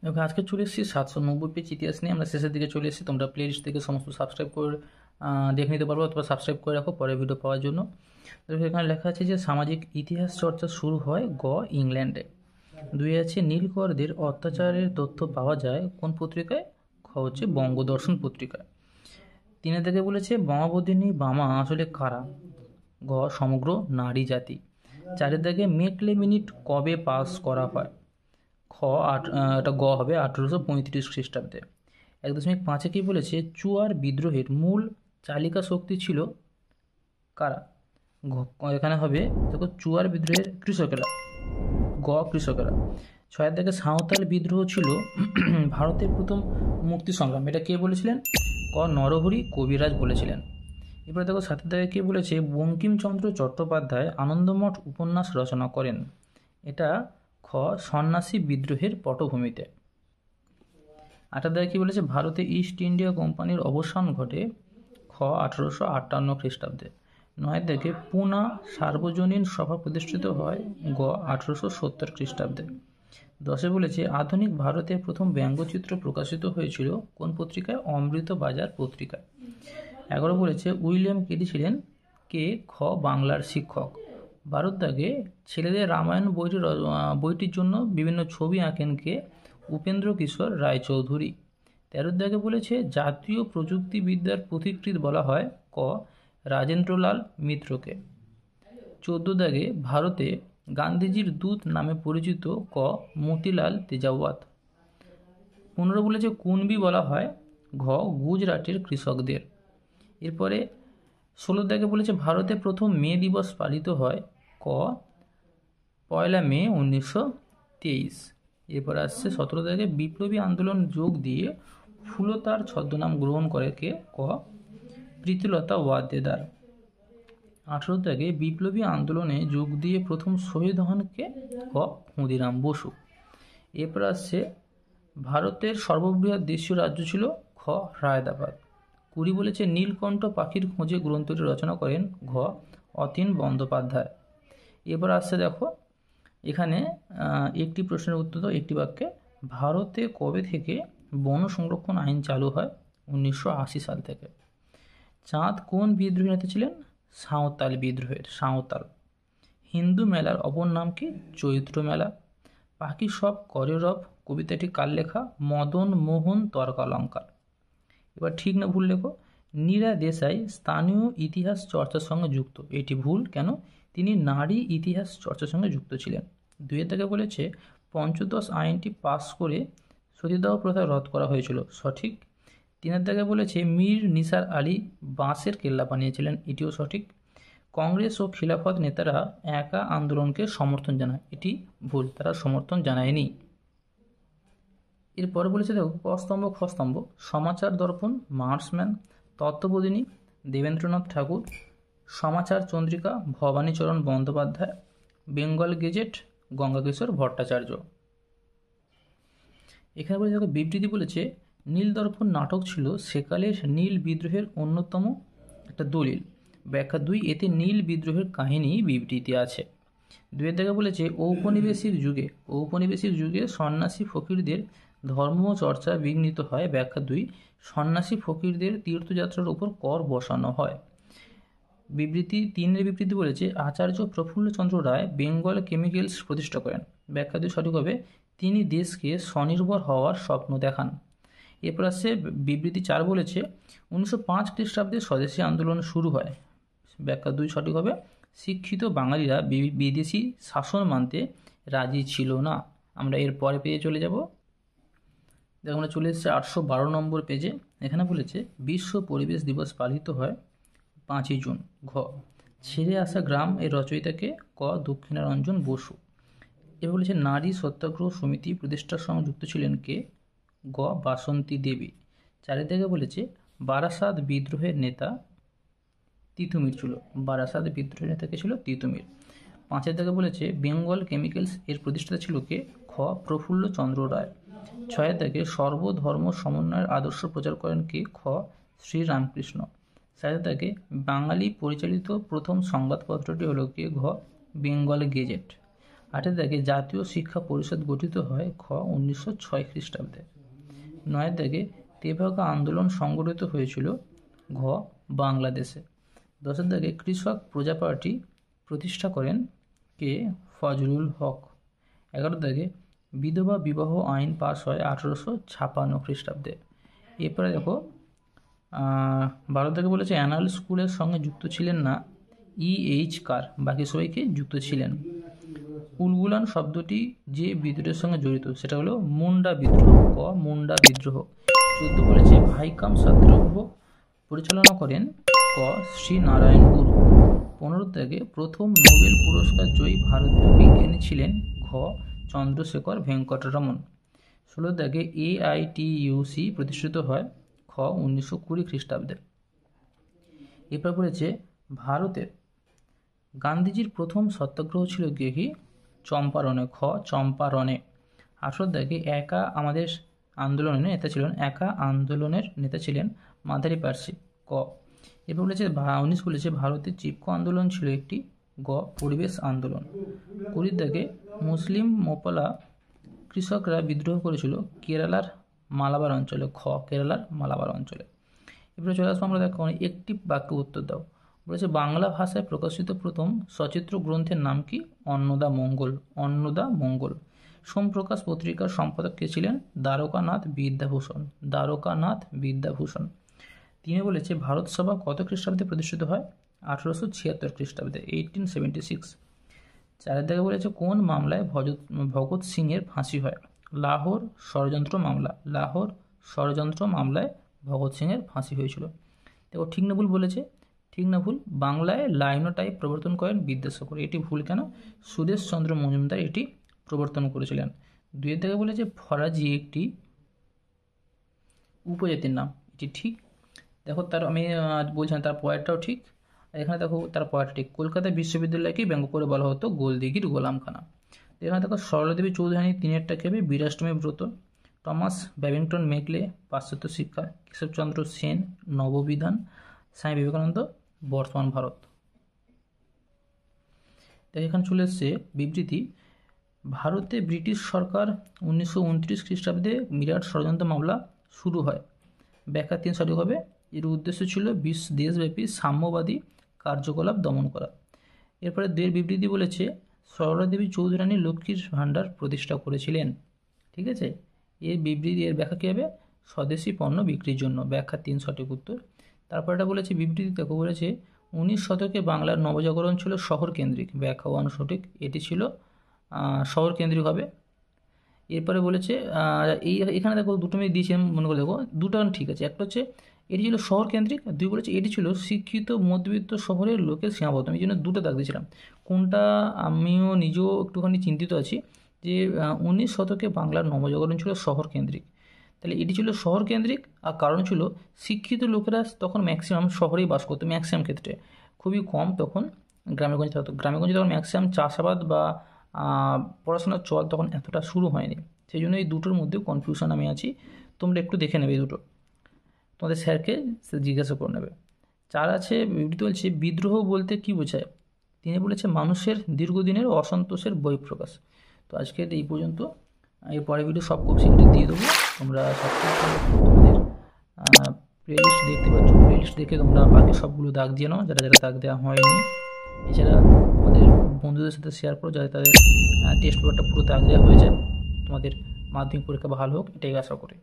দেখো আজকে চলে এসেছি 790 পেজ ইতিহাস নিয়ে। আমরা শেষের দিকে চলে এসেছি। তোমরা প্লে লিস্ট থেকে সমস্ত সাবস্ক্রাইব করে দেখে নিতে পারবো, অথবা সাবস্ক্রাইব করে রাখো পরের ভিডিও পাওয়ার জন্য। দেখো এখানে লেখা আছে যে সামাজিক ইতিহাস চর্চা শুরু হয় ইংল্যান্ডে। 2 আছে নীলকরদের অত্যাচারের তথ্য পাওয়া যায় কোন পত্রিকায়? হচ্ছে বঙ্গদর্শন পত্রিকায়। 3 থেকে বলেছে বামাবধিনী বামা আসলে কারা? সমগ্র নারী জাতি। 4 দাগে মেকলে মিনিট কবে পাস করা হয়? এটা হবে 1835 খ্রিস্টাব্দে। 1.5 কি বলেছে চুয়ার বিদ্রোহের মূল চালিকা শক্তি ছিল কারা? এখানে হবে দেখো চুয়ার বিদ্রোহের কৃষকেরা। কৃষকেরা। 6 থেকে সাঁওতাল বিদ্রোহ ছিল ভারতের প্রথম মুক্তি সংগ্রাম। এটা কে বলেছিলেন? নরহরি কবিরাজ বলেছিলেন। এরপরে দেখো 7 থেকে কে বলেছে বঙ্কিমচন্দ্র চট্টোপাধ্যায় আনন্দমঠ উপন্যাস রচনা করেন? এটা সন্ন্যাসী বিদ্রোহের পটভূমিতে। 8 থেকে কি বলেছে ভারতে ইস্ট ইন্ডিয়া কোম্পানির অবসান ঘটে? 1858 খ্রিস্টাব্দে। 9 থেকে পুনা সার্বজনীন সভা প্রতিষ্ঠিত হয়? 1870 খ্রিস্টাব্দে। 10 বলেছে আধুনিক ভারতে প্রথম ব্যঙ্গচিত্র প্রকাশিত হয়েছিল কোন পত্রিকায়? অমৃত বাজার পত্রিকায়। 11 বলেছে উইলিয়াম কেলি ছিলেন কে? বাংলার শিক্ষক। 12 দাগে ছেলেদের রামায়ণ বইটির জন্য বিভিন্ন ছবি আঁকেন কে? উপেন্দ্র কিশোর রায়চৌধুরী। 13 দাগে বলেছে জাতীয় প্রযুক্তিবিদ্যার পথিকৃৎ বলা হয়? রাজেন্দ্রলাল মিত্রকে। 14 দাগে ভারতে গান্ধীজির দূত নামে পরিচিত? মতিলাল তেজাওয়াত। 15 বলেছে কুনবি বলা হয়? গুজরাটের কৃষকদের। এরপরে 16 দাগে বলেছে ভারতে প্রথম মে দিবস পালিত হয়? 1 মে 1923। এরপর আসছে 17 দাগে বিপ্লবী আন্দোলন যোগ দিয়ে ফুলতার ছদ্মনাম গ্রহণ করে কে? প্রীতিলতা ওয়াদ্দেদার। 18 দাগে বিপ্লবী আন্দোলনে যোগ দিয়ে প্রথম শহীদ হন কে? ক্ষুদিরাম বসু। এরপর আসছে ভারতের সর্ববৃহৎ দেশীয় রাজ্য ছিল? হায়দ্রাবাদ। 20 বলেছে নীলকণ্ঠ পাখির খোঁজে গ্রন্থটি রচনা করেন? অতীন বন্দ্যোপাধ্যায়। এবার আসছে দেখো এখানে একটি প্রশ্নের উত্তর দাও একটি বাক্যে। ভারতে কবে থেকে বন সংরক্ষণ আইন চালু হয়? 1980 সাল থেকে। চাঁদ কোন বিদ্রোহী নেতা ছিলেন? সাঁওতাল বিদ্রোহের। সাঁওতাল। হিন্দু মেলার অপর নাম কি? চৈত্র মেলা। পাখি সব করে রব কবিতাটি কার লেখা? মদন মোহন তর্কালঙ্কার। এবার ঠিক না ভুল লেখো। নীরা দেশাই স্থানীয় ইতিহাস চর্চার সঙ্গে যুক্ত। এটি ভুল। কেন? তিনি নারী ইতিহাস চর্চার সঙ্গে যুক্ত ছিলেন। 2 থেকে বলেছে পঞ্চদশ আইনটি পাস করে সতীদাহ প্রথা রদ করা হয়েছিল। সঠিক। 3 থেকে বলেছে মীর নিসার আলী বাঁশের কেল্লা বানিয়েছিলেন। এটিও সঠিক। কংগ্রেস ও খিলাফত নেতারা একা আন্দোলনকে সমর্থন জানায়। এটি ভুল, তারা সমর্থন জানায়নি। এরপরে বলেছে দেখো কস্তম্ভ খস্তম্ভ। সমাচার দর্পণ মার্সম্যান। তত্ত্ববোধিনী দেবেন্দ্রনাথ ঠাকুর। সমাচার চন্দ্রিকা ভবানীচরণ বন্দ্যোপাধ্যায়। বেঙ্গল গেজেট গঙ্গাকিশোর ভট্টাচার্য। এখানে বলেছে দেখো বিবৃতি বলেছে নীল দর্পণ নাটক ছিল সেকালের নীল বিদ্রোহের অন্যতম একটা দলিল। ব্যাখ্যা 2 এতে নীল বিদ্রোহের কাহিনী বিবৃতি আছে। 2 থেকে বলেছে ঔপনিবেশিক যুগে সন্ন্যাসী ফকিরদের ধর্মচর্চা বিঘ্নিত হয়। ব্যাখ্যা 2 সন্ন্যাসী ফকিরদের তীর্থযাত্রার উপর কর বসানো হয়। বিবৃতি 3 বিবৃতি বলেছে আচার্য প্রফুল্লচন্দ্র রায় বেঙ্গল কেমিক্যালস প্রতিষ্ঠা করেন। ব্যাখ্যা 2 সঠিক হবে তিনি দেশকে স্বনির্ভর হওয়ার স্বপ্ন দেখান। এরপর আসছে বিবৃতি 4 বলেছে 1905 খ্রিস্টাব্দে স্বদেশী আন্দোলন শুরু হয়। ব্যাখ্যা 2 সঠিক হবে শিক্ষিত বাঙালিরা বিদেশি শাসন মানতে রাজি ছিল না। আমরা এর পরে পেজে চলে যাব। দেখো আমরা চলে এসেছি 812 নম্বর পেজে। এখানে বলেছে বিশ্ব পরিবেশ দিবস পালিত হয় 5ই জুন। ছেড়ে আসা গ্রাম এর রচয়িতাকে? দক্ষিণারঞ্জন বসু। এবার বলেছে নারী সত্যাগ্রহ সমিতি প্রতিষ্ঠার সঙ্গে যুক্ত ছিলেন কে? বাসন্তী দেবী। 4 থেকে বলেছে বারাসাত বিদ্রোহের নেতা তিতুমির ছিল। বারাসাত বিদ্রোহের নেতা কে ছিল? তিতুমির। 5 থেকে বলেছে বেঙ্গল কেমিক্যালস এর প্রতিষ্ঠাতা ছিল কে? প্রফুল্লচন্দ্র রায়। 6 থেকে সর্বধর্ম সমন্বয়ের আদর্শ প্রচার করেন কে? শ্রীরামকৃষ্ণ। 7 থেকে বাঙালি পরিচালিত প্রথম সংবাদপত্রটি হল কে? বেঙ্গল গেজেট। 8 দাগে জাতীয় শিক্ষা পরিষদ গঠিত হয় খ 1906 খ্রিস্টাব্দে। 9 দাগে তেভাগা আন্দোলন সংগঠিত হয়েছিল ঘ বাংলাদেশে। 10 দাগে কৃষক প্রজা পার্টি প্রতিষ্ঠা করেন কে ফজলুল হক। 11 দাগে বিধবা বিবাহ আইন পাস হয় 1856 খ্রিস্টাব্দে। এরপরে দেখো 12 দাগে বলেছে অ্যানাল স্কুলের সঙ্গে যুক্ত ছিলেন না E.H. কার, বাকি সবাইকে যুক্ত ছিলেন। উলগুলান শব্দটি যে বিদ্রোহের সঙ্গে জড়িত সেটা হলো মুন্ডা বিদ্রোহ, ক মুন্ডা বিদ্রোহ। 14 বলেছে ভাইকাম সত্যাগ্রহ পরিচালনা করেন ক শ্রী নারায়ণ গুরু। 15 দাগে প্রথম নোবেল পুরস্কার জয়ী ভারতীয় বিজ্ঞানী ছিলেন ঘ চন্দ্রশেখর ভেঙ্কটরমন। 16 দাগে AITUC প্রতিষ্ঠিত হয় খ 1920 খ্রিস্টাব্দে। এরপর বলেছে ভারতের গান্ধীজির প্রথম সত্যাগ্রহ ছিল কি চম্পারণে, খ চম্পারণে। 18 দাগে একা আন্দোলনের নেতা ছিলেন মাদারি পার্সি, ক। এরপর বলেছে 19 বলেছে ভারতের চিপকো আন্দোলন ছিল একটি, গ পরিবেশ আন্দোলন। 20 দাগে মুসলিম মোপালা কৃষকরা বিদ্রোহ করেছিল কেরালার মালাবার অঞ্চলে, খ কেরালার মালাবার অঞ্চলে। এরপরে চলে আসবো আমরা দেখো একটি বাক্য উত্তর দাও। বলেছে বাংলা ভাষায় প্রকাশিত প্রথম সচিত্র গ্রন্থের নাম কি? অন্নদা মঙ্গল, অন্নদা মঙ্গল। সোমপ্রকাশ পত্রিকার সম্পাদক কে ছিলেন? দ্বারকানাথ বিদ্যাভূষণ, দ্বারকানাথ বিদ্যাভূষণ। 3 বলেছে ভারত সভা কত খ্রিস্টাব্দে প্রতিষ্ঠিত হয়? 1876 খ্রিস্টাব্দে, 1876। 4 দাগে বলেছে কোন মামলায় ভগৎ সিং এর ফাঁসি হয়? লাহোর ষড়যন্ত্র মামলা, লাহোর ষড়যন্ত্র মামলায় ভগৎ সিং এর ফাঁসি হয়েছিল। দেখো ঠিক না ভুল বলেছে, ঠিক না ভুল? বাংলায় লাইনোটাইপ প্রবর্তন করেন বিদ্যাসাগর, এটি ভুল কেন? সুদেশচন্দ্র মজুমদার এটি প্রবর্তন করেছিলেন। 2 দাগে বলেছে ফরাজি একটি উপজাতির নাম, এটি ঠিক। দেখো তার আমি বলছিলাম তার পয়েন্টটাও ঠিক। এখানে দেখো তার পয়েন্টটা ঠিক। কলকাতা বিশ্ববিদ্যালয়কে ব্যঙ্গ করে বলা হতো গোলদিঘির গোলামখানা। এখানে দেখো সরলাদেবী চৌধুরানী তিনেরটা কেবে বীরাষ্টমী ব্রত। টমাস ব্যাবিংটন মেকলে পাশ্চাত্য শিক্ষা। কেশবচন্দ্র সেন নববিধান। স্বামী বিবেকানন্দ বর্তমান ভারত। এখানে চলে এসছে বিবৃতি। ভারতে ব্রিটিশ সরকার 1929 খ্রিস্টাব্দে বিরাট ষড়যন্ত্র মামলা শুরু হয়। ব্যাখ্যা 3 সঠিক হবে। এর উদ্দেশ্য ছিল দেশব্যাপী সাম্যবাদী কার্যকলাপ দমন করা। এরপরে 2 বিবৃতি বলেছে সরলাদেবী চৌধুরানী লক্ষ্মীর ভাণ্ডার প্রতিষ্ঠা করেছিলেন। ঠিক আছে, এর বিবৃতি এর ব্যাখ্যা কী হবে? স্বদেশি পণ্য বিক্রির জন্য, ব্যাখ্যা 3 সঠিক উত্তর। তারপর এটা বলেছে বিবৃতি দেখো বলেছে 19 শতকে বাংলার নবজাগরণ ছিল শহর কেন্দ্রিক, ব্যাখ্যা 1 সঠিক, এটি ছিল শহর কেন্দ্রিক হবে। এরপরে বলেছে এখানে দেখো দুটো আমি দিয়েছি মনে করে দেখো, দুটো ঠিক আছে। একটা হচ্ছে এটি ছিল শহর কেন্দ্রিক, 2 বলেছে এটি ছিল শিক্ষিত মধ্যবিত্ত শহরের লোকের সীমাবদ্ধ। আমি জন্য দুটো দাগ দিয়েছিলাম, কোনটা আমিও নিজেও একটুখানি চিন্তিত আছি যে 19 শতকে বাংলার নবজাগরণ ছিল শহর কেন্দ্রিক, তাহলে এটি ছিল শহর কেন্দ্রিক। আর কারণ ছিল শিক্ষিত লোকেরা তখন ম্যাক্সিমাম শহরেই বাস করতো, ম্যাক্সিমাম ক্ষেত্রে, খুবই কম তখন গ্রামেগঞ্জে থাকতো। গ্রামেগঞ্জে তখন ম্যাক্সিমাম চাষাবাদ বা পড়াশোনার চল তখন এতটা শুরু হয়নি, সেই জন্য এই দুটোর মধ্যে কনফিউশন আমি আছি। তোমরা একটু দেখে নেবে এই দুটো, তোমাদের স্যারকে জিজ্ঞাসা করে নেবে। 4 আছে বিবৃতি বলছে বিদ্রোহ বলতে কি বোঝায়? তিনি বলেছে মানুষের দীর্ঘদিনের অসন্তোষের বহিঃপ্রকাশ। তো আজকের এই পর্যন্ত, এর পরের ভিডিও সব খুব শীঘ্রই দিয়ে দেবো। তোমরা তোমাদের প্লেলিস্ট দেখতে পাচ্ছ, প্লেলিস্ট দেখে তোমরা বাকি সবগুলো দাগ দিয়ে নাও যারা যারা দাগ দেওয়া হয়নি। এছাড়া তোমাদের বন্ধুদের সাথে শেয়ার করো যাতে তাদের টেস্ট পেপারটা পুরো দাগ দেওয়া হয়ে যায়, তোমাদের মাধ্যমিক পরীক্ষা ভালো হোক এটাই আশা করি।